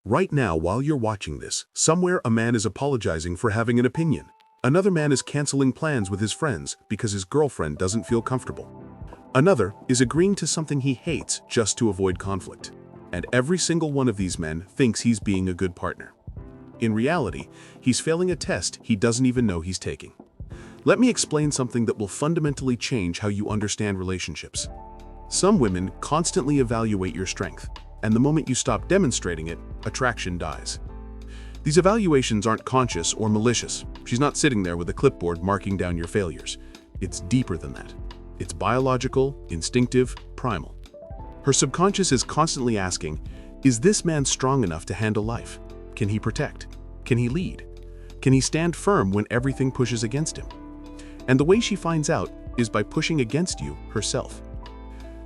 Right now, while you're watching this, somewhere a man is apologizing for having an opinion. Another man is canceling plans with his friends because his girlfriend doesn't feel comfortable. Another is agreeing to something he hates just to avoid conflict. And every single one of these men thinks he's being a good partner. In reality, he's failing a test he doesn't even know he's taking. Let me explain something that will fundamentally change how you understand relationships. Some women constantly evaluate your strength, and the moment you stop demonstrating it, attraction dies. These evaluations aren't conscious or malicious. She's not sitting there with a clipboard marking down your failures. It's deeper than that. It's biological, instinctive, primal. Her subconscious is constantly asking, is this man strong enough to handle life? Can he protect? Can he lead? Can he stand firm when everything pushes against him? And the way she finds out is by pushing against you herself.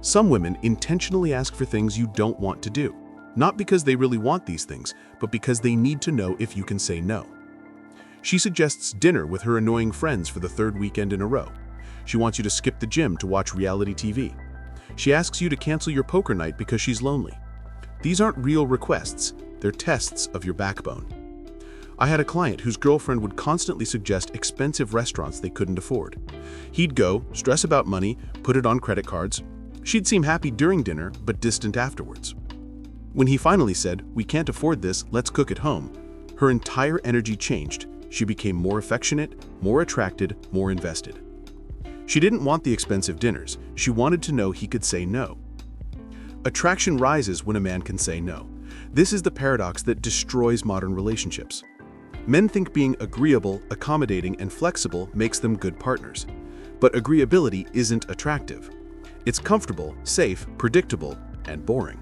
Some women intentionally ask for things you don't want to do, not because they really want these things, but because they need to know if you can say no. She suggests dinner with her annoying friends for the third weekend in a row. She wants you to skip the gym to watch reality TV. She asks you to cancel your poker night because she's lonely. These aren't real requests, they're tests of your backbone. I had a client whose girlfriend would constantly suggest expensive restaurants they couldn't afford. He'd go, stress about money, put it on credit cards. She'd seem happy during dinner, but distant afterwards. When he finally said, "We can't afford this, let's cook at home," her entire energy changed. She became more affectionate, more attracted, more invested. She didn't want the expensive dinners. She wanted to know he could say no. Attraction rises when a man can say no. This is the paradox that destroys modern relationships. Men think being agreeable, accommodating, and flexible makes them good partners. But agreeability isn't attractive. It's comfortable, safe, predictable, and boring.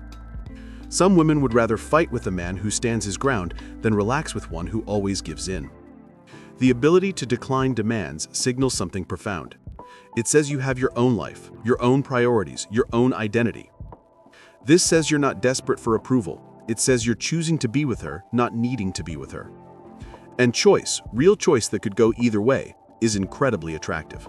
Some women would rather fight with a man who stands his ground than relax with one who always gives in. The ability to decline demands signals something profound. It says you have your own life, your own priorities, your own identity. This says you're not desperate for approval. It says you're choosing to be with her, not needing to be with her. And choice, real choice that could go either way, is incredibly attractive.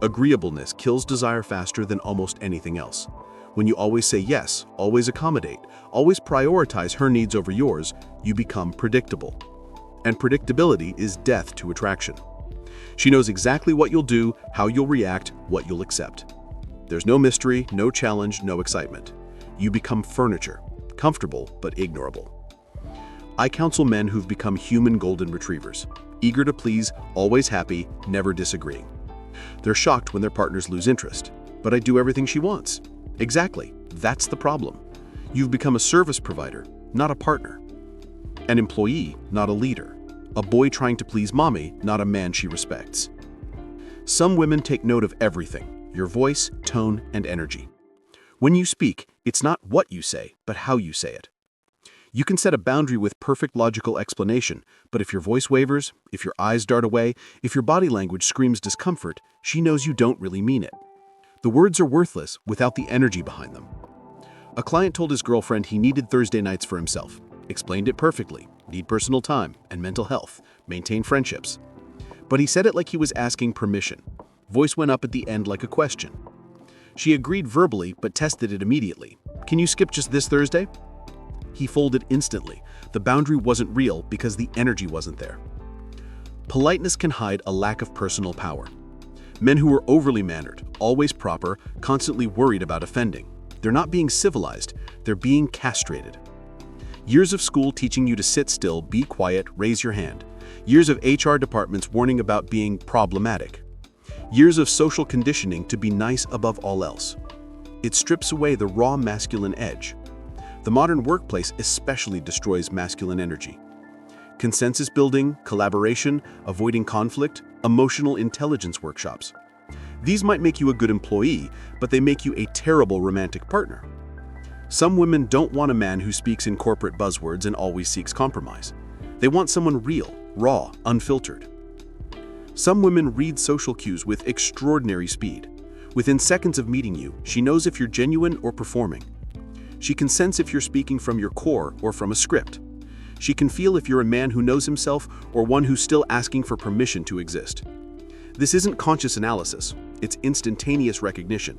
Agreeableness kills desire faster than almost anything else. When you always say yes, always accommodate, always prioritize her needs over yours, you become predictable. And predictability is death to attraction. She knows exactly what you'll do, how you'll react, what you'll accept. There's no mystery, no challenge, no excitement. You become furniture, comfortable but ignorable. I counsel men who've become human golden retrievers, eager to please, always happy, never disagreeing. They're shocked when their partners lose interest. But I do everything she wants. Exactly, that's the problem. You've become a service provider, not a partner. An employee, not a leader. A boy trying to please mommy, not a man she respects. Some women take note of everything, your voice, tone, and energy. When you speak, it's not what you say, but how you say it. You can set a boundary with perfect logical explanation, but if your voice wavers, if your eyes dart away, if your body language screams discomfort, she knows you don't really mean it. The words are worthless without the energy behind them. A client told his girlfriend he needed Thursday nights for himself, explained it perfectly, need personal time and mental health, maintain friendships. But he said it like he was asking permission. Voice went up at the end like a question. She agreed verbally, but tested it immediately. "Can you skip just this Thursday?" He folded instantly. The boundary wasn't real because the energy wasn't there. Politeness can hide a lack of personal power. Men who are overly mannered, always proper, constantly worried about offending. They're not being civilized, they're being castrated. Years of school teaching you to sit still, be quiet, raise your hand. Years of HR departments warning about being problematic. Years of social conditioning to be nice above all else. It strips away the raw masculine edge. The modern workplace especially destroys masculine energy. Consensus building, collaboration, avoiding conflict, emotional intelligence workshops. These might make you a good employee, but they make you a terrible romantic partner. Some women don't want a man who speaks in corporate buzzwords and always seeks compromise. They want someone real, raw, unfiltered. Some women read social cues with extraordinary speed. Within seconds of meeting you, she knows if you're genuine or performing. She can sense if you're speaking from your core or from a script. She can feel if you're a man who knows himself or one who's still asking for permission to exist. This isn't conscious analysis, it's instantaneous recognition.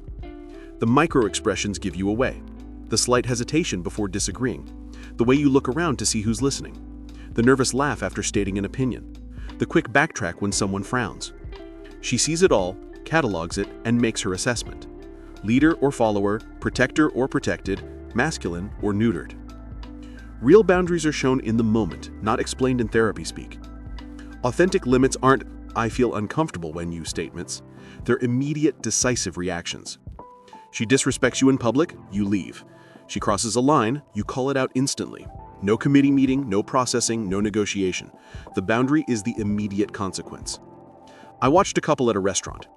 The micro-expressions give you away. The slight hesitation before disagreeing. The way you look around to see who's listening. The nervous laugh after stating an opinion. The quick backtrack when someone frowns. She sees it all, catalogs it, and makes her assessment. Leader or follower, protector or protected, masculine or neutered. Real boundaries are shown in the moment, not explained in therapy speak. Authentic limits aren't "I feel uncomfortable when you" statements. They're immediate, decisive reactions. She disrespects you in public, you leave. She crosses a line, you call it out instantly. No committee meeting, no processing, no negotiation. The boundary is the immediate consequence. I watched a couple at a restaurant.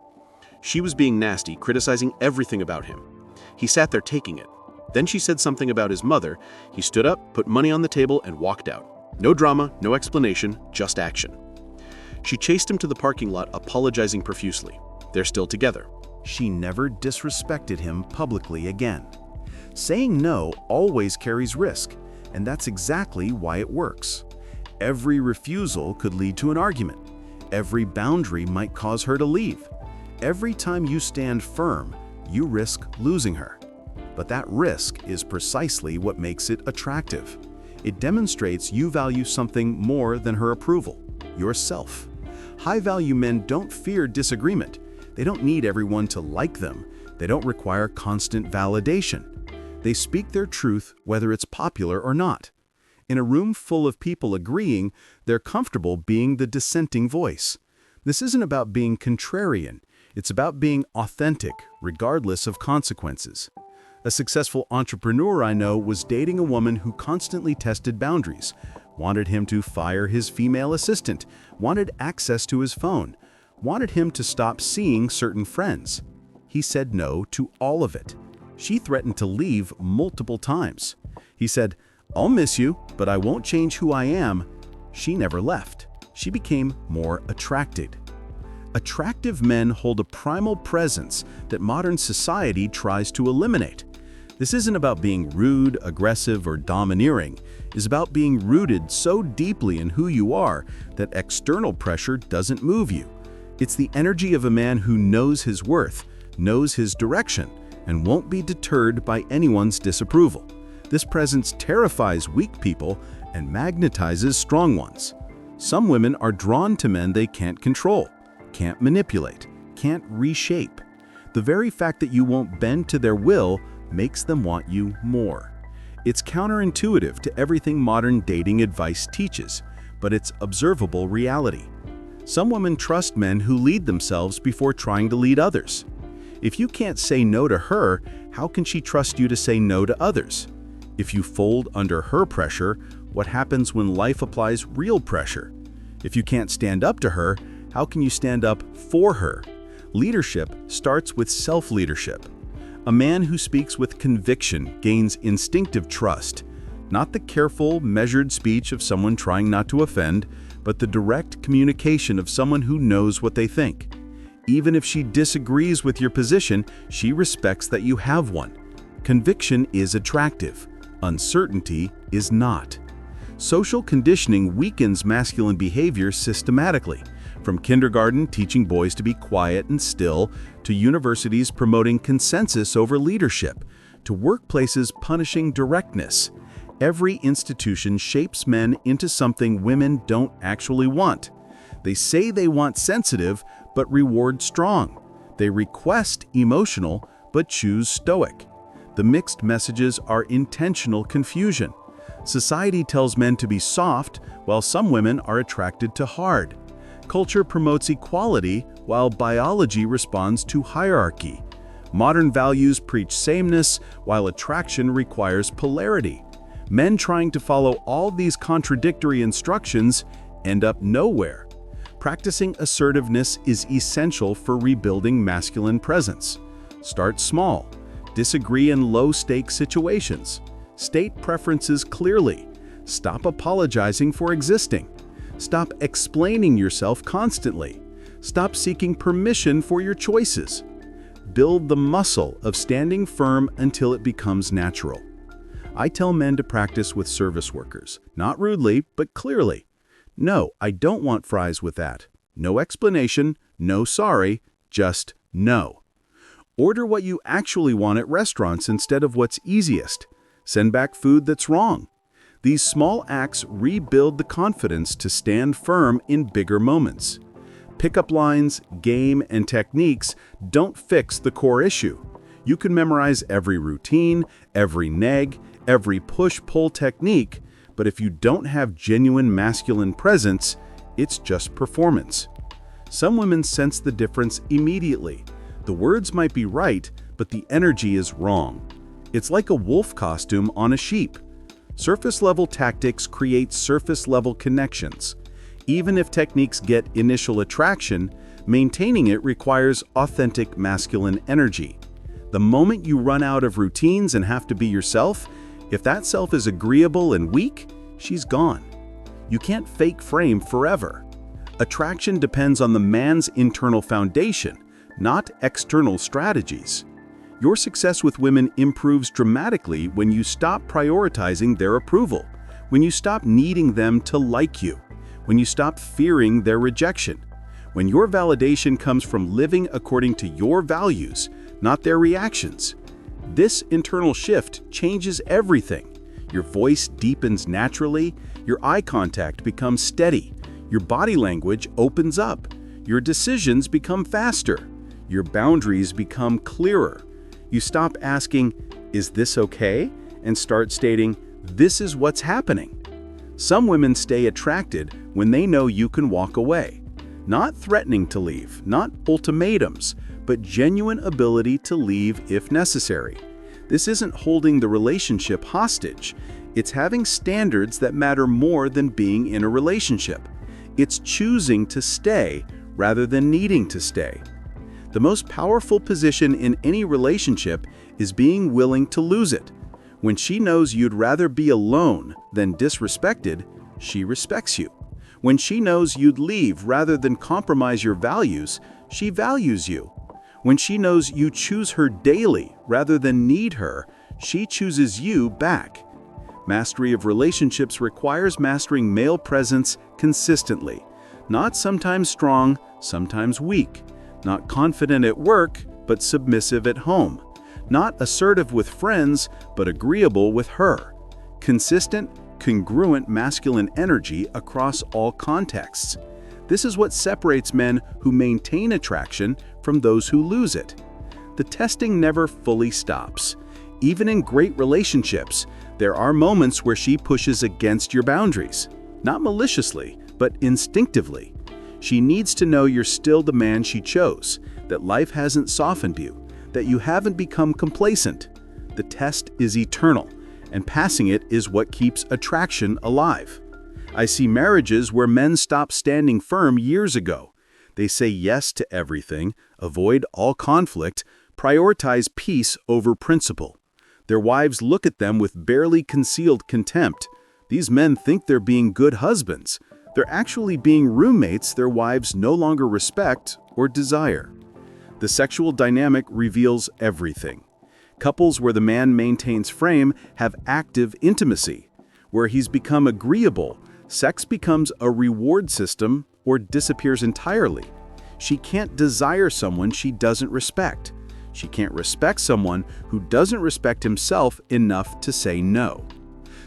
She was being nasty, criticizing everything about him. He sat there taking it. Then she said something about his mother. He stood up, put money on the table, and walked out. No drama, no explanation, just action. She chased him to the parking lot, apologizing profusely. They're still together. She never disrespected him publicly again. Saying no always carries risk, and that's exactly why it works. Every refusal could lead to an argument. Every boundary might cause her to leave. Every time you stand firm, you risk losing her. But that risk is precisely what makes it attractive. It demonstrates you value something more than her approval, yourself. High-value men don't fear disagreement. They don't need everyone to like them. They don't require constant validation. They speak their truth whether it's popular or not. In a room full of people agreeing, they're comfortable being the dissenting voice. This isn't about being contrarian. It's about being authentic, regardless of consequences. A successful entrepreneur I know was dating a woman who constantly tested boundaries, wanted him to fire his female assistant, wanted access to his phone, wanted him to stop seeing certain friends. He said no to all of it. She threatened to leave multiple times. He said, "I'll miss you, but I won't change who I am." She never left. She became more attracted. Attractive men hold a primal presence that modern society tries to eliminate. This isn't about being rude, aggressive, or domineering. It's about being rooted so deeply in who you are that external pressure doesn't move you. It's the energy of a man who knows his worth, knows his direction, and won't be deterred by anyone's disapproval. This presence terrifies weak people and magnetizes strong ones. Some women are drawn to men they can't control, can't manipulate, can't reshape. The very fact that you won't bend to their will makes them want you more. It's counterintuitive to everything modern dating advice teaches, but it's observable reality. Some women trust men who lead themselves before trying to lead others. If you can't say no to her, how can she trust you to say no to others? If you fold under her pressure, what happens when life applies real pressure? If you can't stand up to her, how can you stand up for her? Leadership starts with self-leadership. A man who speaks with conviction gains instinctive trust, not the careful, measured speech of someone trying not to offend, but the direct communication of someone who knows what they think. Even if she disagrees with your position, she respects that you have one. Conviction is attractive. Uncertainty is not. Social conditioning weakens masculine behavior systematically, from kindergarten teaching boys to be quiet and still, to universities promoting consensus over leadership, to workplaces punishing directness. Every institution shapes men into something women don't actually want. They say they want sensitive, but reward strong. They request emotional, but choose stoic. The mixed messages are intentional confusion. Society tells men to be soft, while some women are attracted to hard. Culture promotes equality, while biology responds to hierarchy. Modern values preach sameness, while attraction requires polarity. Men trying to follow all these contradictory instructions end up nowhere. Practicing assertiveness is essential for rebuilding masculine presence. Start small. Disagree in low-stakes situations. State preferences clearly. Stop apologizing for existing. Stop explaining yourself constantly. Stop seeking permission for your choices. Build the muscle of standing firm until it becomes natural. I tell men to practice with service workers, not rudely, but clearly. No, I don't want fries with that. No explanation, no sorry, just no. Order what you actually want at restaurants instead of what's easiest. Send back food that's wrong. These small acts rebuild the confidence to stand firm in bigger moments. Pickup lines, game, and techniques don't fix the core issue. You can memorize every routine, every neg, every push-pull technique, but if you don't have genuine masculine presence, it's just performance. Some women sense the difference immediately. The words might be right, but the energy is wrong. It's like a wolf costume on a sheep. Surface-level tactics create surface-level connections. Even if techniques get initial attraction, maintaining it requires authentic masculine energy. The moment you run out of routines and have to be yourself, if that self is agreeable and weak, she's gone. You can't fake frame forever. Attraction depends on the man's internal foundation, not external strategies. Your success with women improves dramatically when you stop prioritizing their approval, when you stop needing them to like you, when you stop fearing their rejection, when your validation comes from living according to your values, not their reactions. This internal shift changes everything. Your voice deepens naturally, your eye contact becomes steady, your body language opens up, your decisions become faster, your boundaries become clearer. You stop asking, "Is this okay?" and start stating, "This is what's happening." Some women stay attracted when they know you can walk away. Not threatening to leave, not ultimatums, but genuine ability to leave if necessary. This isn't holding the relationship hostage. It's having standards that matter more than being in a relationship. It's choosing to stay rather than needing to stay. The most powerful position in any relationship is being willing to lose it. When she knows you'd rather be alone than disrespected, she respects you. When she knows you'd leave rather than compromise your values, she values you. When she knows you choose her daily rather than need her, she chooses you back. Mastery of relationships requires mastering male presence consistently, not sometimes strong, sometimes weak. Not confident at work, but submissive at home. Not assertive with friends, but agreeable with her. Consistent, congruent masculine energy across all contexts. This is what separates men who maintain attraction from those who lose it. The testing never fully stops. Even in great relationships, there are moments where she pushes against your boundaries. Not maliciously, but instinctively. She needs to know you're still the man she chose, that life hasn't softened you, that you haven't become complacent. The test is eternal, and passing it is what keeps attraction alive. I see marriages where men stop standing firm years ago. They say yes to everything, avoid all conflict, prioritize peace over principle. Their wives look at them with barely concealed contempt. These men think they're being good husbands. They're actually being roommates their wives no longer respect or desire. The sexual dynamic reveals everything. Couples where the man maintains frame have active intimacy. Where he's become agreeable, sex becomes a reward system or disappears entirely. She can't desire someone she doesn't respect. She can't respect someone who doesn't respect himself enough to say no.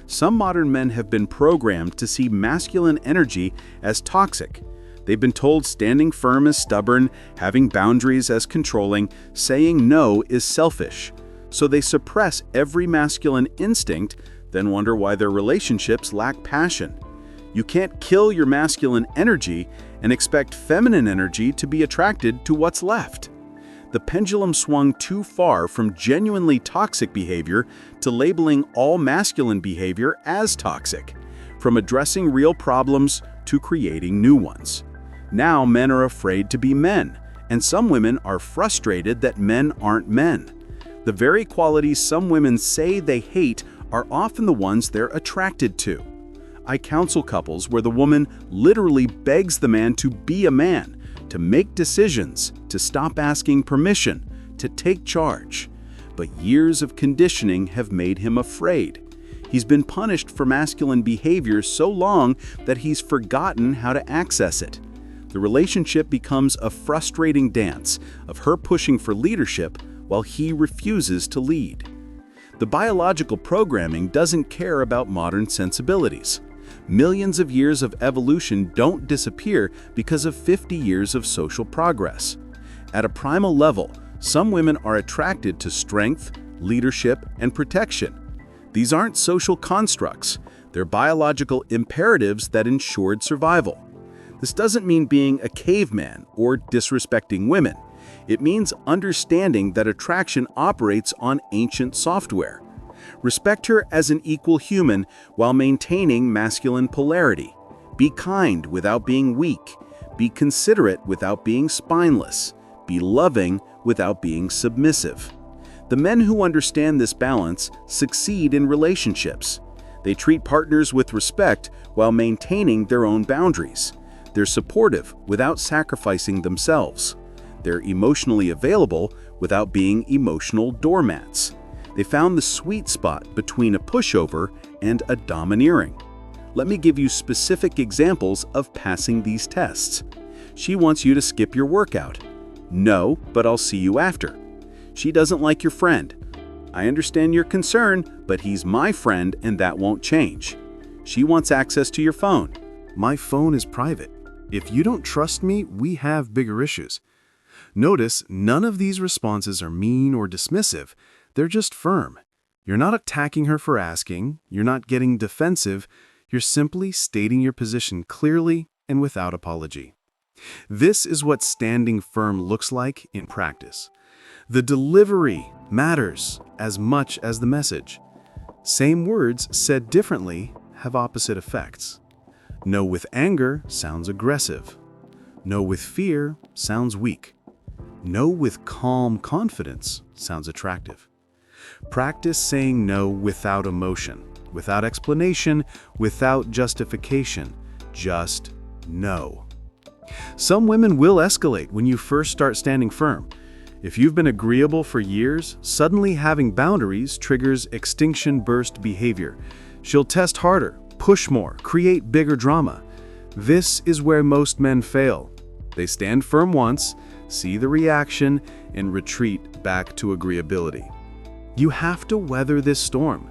Some modern men have been programmed to see masculine energy as toxic. They've been told standing firm is stubborn, having boundaries as controlling, saying no is selfish. So they suppress every masculine instinct, then wonder why their relationships lack passion. You can't kill your masculine energy and expect feminine energy to be attracted to what's left. The pendulum swung too far from genuinely toxic behavior to labeling all masculine behavior as toxic, from addressing real problems to creating new ones. Now men are afraid to be men, and some women are frustrated that men aren't men. The very qualities some women say they hate are often the ones they're attracted to. I counsel couples where the woman literally begs the man to be a man, to make decisions, to stop asking permission, to take charge. But years of conditioning have made him afraid. He's been punished for masculine behavior so long that he's forgotten how to access it. The relationship becomes a frustrating dance of her pushing for leadership while he refuses to lead. The biological programming doesn't care about modern sensibilities. Millions of years of evolution don't disappear because of 50 years of social progress. At a primal level, some women are attracted to strength, leadership, and protection. These aren't social constructs. They're biological imperatives that ensured survival. This doesn't mean being a caveman or disrespecting women. It means understanding that attraction operates on ancient software. Respect her as an equal human while maintaining masculine polarity. Be kind without being weak. Be considerate without being spineless. Be loving without being submissive. The men who understand this balance succeed in relationships. They treat partners with respect while maintaining their own boundaries. They're supportive without sacrificing themselves. They're emotionally available without being emotional doormats. They found the sweet spot between a pushover and a domineering. Let me give you specific examples of passing these tests. She wants you to skip your workout. No, but I'll see you after. She doesn't like your friend. I understand your concern, but he's my friend and that won't change. She wants access to your phone. My phone is private. If you don't trust me, we have bigger issues. Notice none of these responses are mean or dismissive. They're just firm. You're not attacking her for asking. You're not getting defensive. You're simply stating your position clearly and without apology. This is what standing firm looks like in practice. The delivery matters as much as the message. Same words said differently have opposite effects. No with anger sounds aggressive. No with fear sounds weak. No with calm confidence sounds attractive. Practice saying no without emotion, without explanation, without justification. Just no. Some women will escalate when you first start standing firm. If you've been agreeable for years, suddenly having boundaries triggers extinction burst behavior. She'll test harder, push more, create bigger drama. This is where most men fail. They stand firm once, see the reaction, and retreat back to agreeability. You have to weather this storm.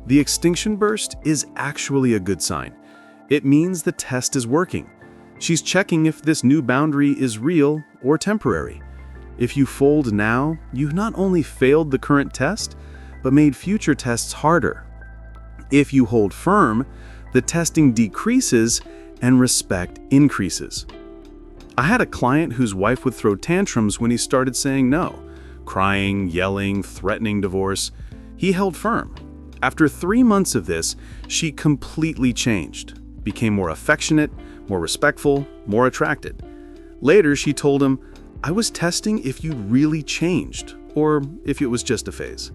The extinction burst is actually a good sign. It means the test is working. She's checking if this new boundary is real or temporary. If you fold now, you've not only failed the current test, but made future tests harder. If you hold firm, the testing decreases and respect increases. I had a client whose wife would throw tantrums when he started saying no, crying, yelling, threatening divorce. He held firm. After 3 months of this, she completely changed, became more affectionate, more respectful, more attracted. Later, she told him, "I was testing if you really changed, or if it was just a phase."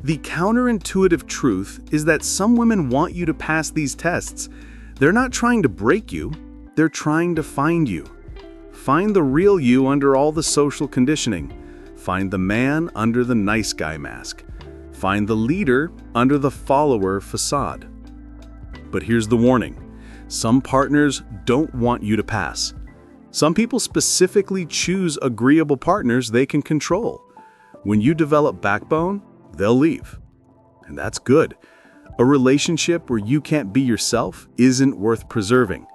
The counterintuitive truth is that some women want you to pass these tests. They're not trying to break you, they're trying to find you. Find the real you under all the social conditioning. Find the man under the nice guy mask. Find the leader under the follower facade. But here's the warning. Some partners don't want you to pass. Some people specifically choose agreeable partners they can control. When you develop backbone, they'll leave. And that's good. A relationship where you can't be yourself isn't worth preserving.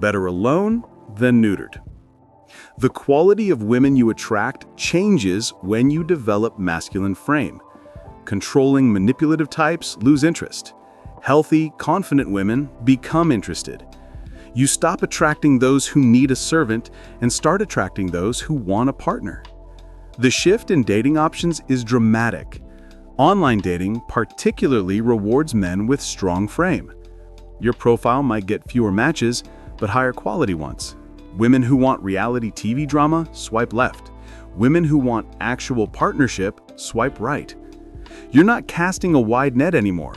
Better alone than neutered. The quality of women you attract changes when you develop masculine frame. Controlling, manipulative types lose interest. Healthy, confident women become interested. You stop attracting those who need a servant and start attracting those who want a partner. The shift in dating options is dramatic. Online dating particularly rewards men with strong frame. Your profile might get fewer matches, but higher quality ones. Women who want reality TV drama, swipe left. Women who want actual partnership, swipe right. You're not casting a wide net anymore.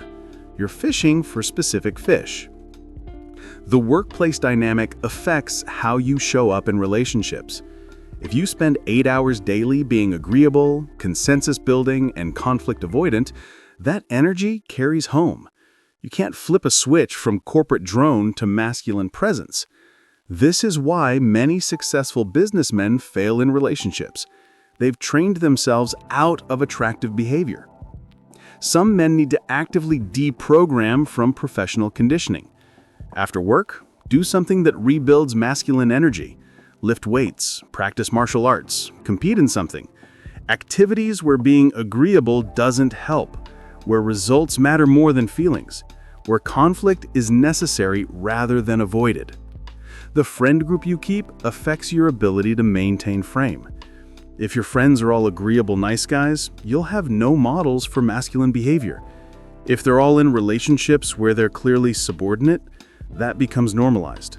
You're fishing for specific fish. The workplace dynamic affects how you show up in relationships. If you spend 8 hours daily being agreeable, consensus building, and conflict avoidant, that energy carries home. You can't flip a switch from corporate drone to masculine presence. This is why many successful businessmen fail in relationships. They've trained themselves out of attractive behavior. Some men need to actively deprogram from professional conditioning. After work, do something that rebuilds masculine energy. Lift weights, practice martial arts, compete in something. Activities where being agreeable doesn't help, where results matter more than feelings, where conflict is necessary rather than avoided. The friend group you keep affects your ability to maintain frame. If your friends are all agreeable nice guys, you'll have no models for masculine behavior. If they're all in relationships where they're clearly subordinate, that becomes normalized.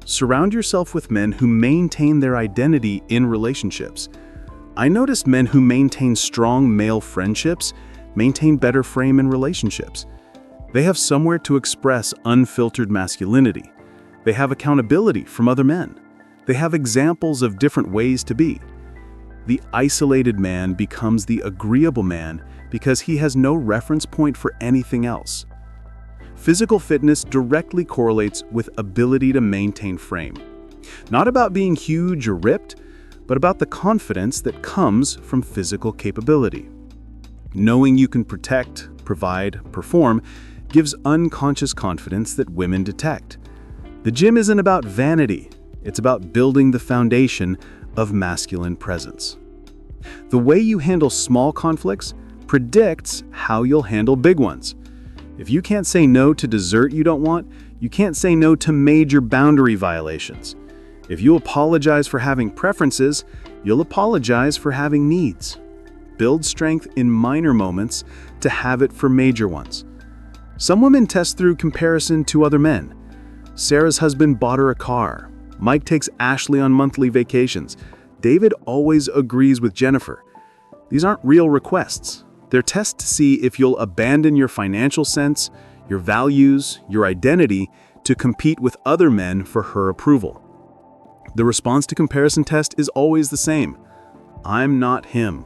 Surround yourself with men who maintain their identity in relationships. I noticed men who maintain strong male friendships maintain better frame in relationships. They have somewhere to express unfiltered masculinity. They have accountability from other men. They have examples of different ways to be. The isolated man becomes the agreeable man because he has no reference point for anything else. Physical fitness directly correlates with ability to maintain frame. Not about being huge or ripped, but about the confidence that comes from physical capability. Knowing you can protect, provide, perform gives unconscious confidence that women detect. The gym isn't about vanity, it's about building the foundation of masculine presence. The way you handle small conflicts predicts how you'll handle big ones. If you can't say no to dessert you don't want, you can't say no to major boundary violations. If you apologize for having preferences, you'll apologize for having needs. Build strength in minor moments to have it for major ones. Some women test through comparison to other men. Sarah's husband bought her a car. Mike takes Ashley on monthly vacations. David always agrees with Jennifer. These aren't real requests. They're tests to see if you'll abandon your financial sense, your values, your identity to compete with other men for her approval. The response to comparison test is always the same. I'm not him.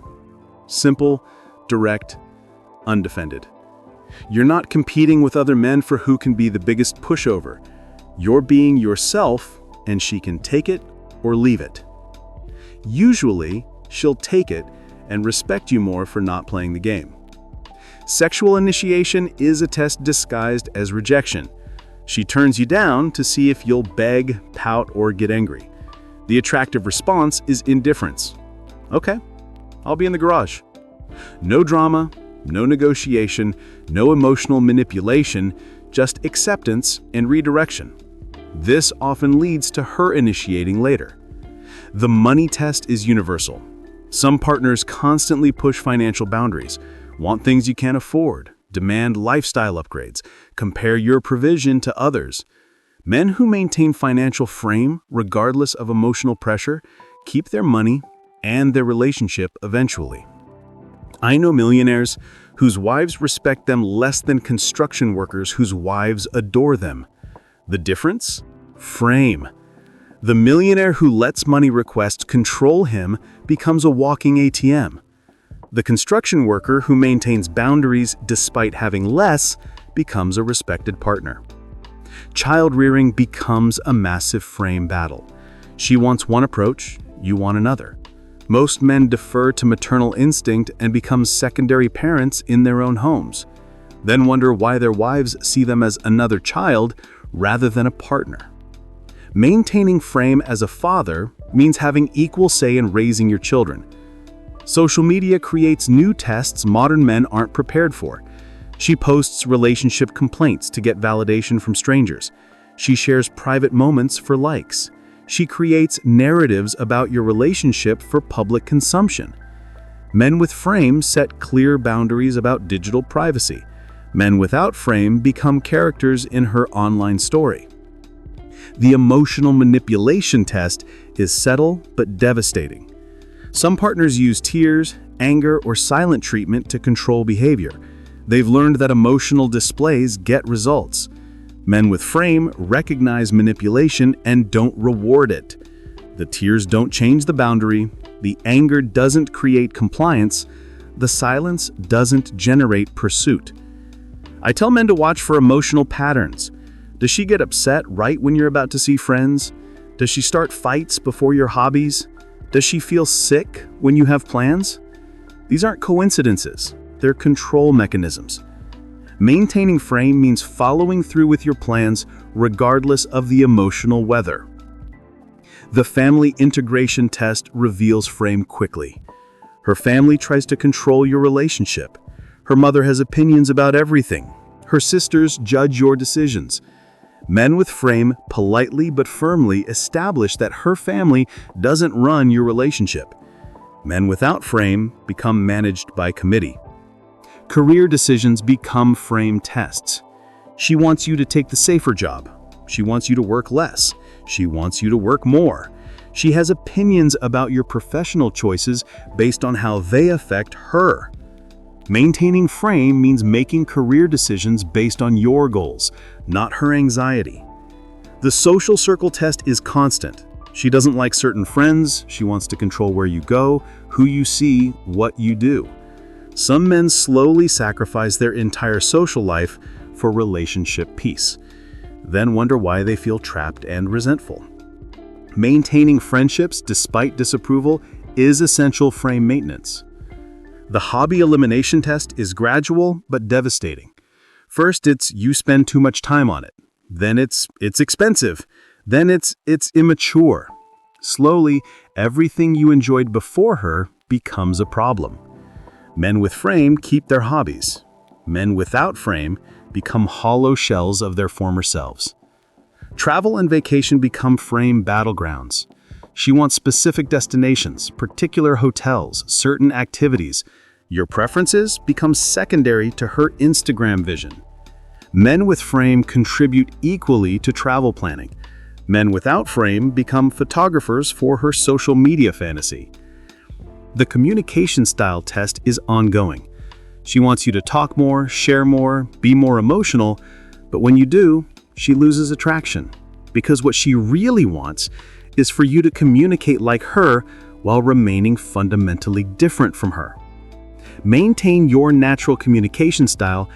Simple, direct, undefended. You're not competing with other men for who can be the biggest pushover. You're being yourself, and she can take it or leave it. Usually, she'll take it and respect you more for not playing the game. Sexual initiation is a test disguised as rejection. She turns you down to see if you'll beg, pout, or get angry. The attractive response is indifference. Okay, I'll be in the garage. No drama, no negotiation, no emotional manipulation, just acceptance and redirection. This often leads to her initiating later. The money test is universal. Some partners constantly push financial boundaries, want things you can't afford, demand lifestyle upgrades, compare your provision to others. Men who maintain financial frame, regardless of emotional pressure, keep their money and their relationship eventually. I know millionaires whose wives respect them less than construction workers whose wives adore them. The difference? Frame. The millionaire who lets money requests control him becomes a walking ATM. The construction worker who maintains boundaries despite having less becomes a respected partner. Child rearing becomes a massive frame battle. She wants one approach, you want another. Most men defer to maternal instinct and become secondary parents in their own homes, then wonder why their wives see them as another child rather than a partner. Maintaining frame as a father means having equal say in raising your children. Social media creates new tests modern men aren't prepared for. She posts relationship complaints to get validation from strangers. She shares private moments for likes. She creates narratives about your relationship for public consumption. Men with frame set clear boundaries about digital privacy. Men without frame become characters in her online story. The emotional manipulation test is subtle but devastating. Some partners use tears, anger, or silent treatment to control behavior. They've learned that emotional displays get results. Men with frame recognize manipulation and don't reward it. The tears don't change the boundary, the anger doesn't create compliance, the silence doesn't generate pursuit. I tell men to watch for emotional patterns. Does she get upset right when you're about to see friends? Does she start fights before your hobbies? Does she feel sick when you have plans? These aren't coincidences. they're control mechanisms. Maintaining frame means following through with your plans regardless of the emotional weather. The family integration test reveals frame quickly. Her family tries to control your relationship. Her mother has opinions about everything. Her sisters judge your decisions. Men with frame politely but firmly establish that her family doesn't run your relationship. Men without frame become managed by committee. Career decisions become frame tests. She wants you to take the safer job. She wants you to work less. She wants you to work more. She has opinions about your professional choices based on how they affect her. Maintaining frame means making career decisions based on your goals, not her anxiety. The social circle test is constant. She doesn't like certain friends. She wants to control where you go, who you see, what you do. Some men slowly sacrifice their entire social life for relationship peace, then wonder why they feel trapped and resentful. Maintaining friendships despite disapproval is essential frame maintenance. The hobby elimination test is gradual but devastating. First, it's you spend too much time on it. Then it's expensive. Then it's immature. Slowly, everything you enjoyed before her becomes a problem. Men with frame keep their hobbies. Men without frame become hollow shells of their former selves. Travel and vacation become frame battlegrounds. She wants specific destinations, particular hotels, certain activities. Your preferences become secondary to her Instagram vision. Men with frame contribute equally to travel planning. Men without frame become photographers for her social media fantasy. The communication style test is ongoing. She wants you to talk more, share more, be more emotional, but when you do, she loses attraction. Because what she really wants is for you to communicate like her while remaining fundamentally different from her. Maintain your natural communication style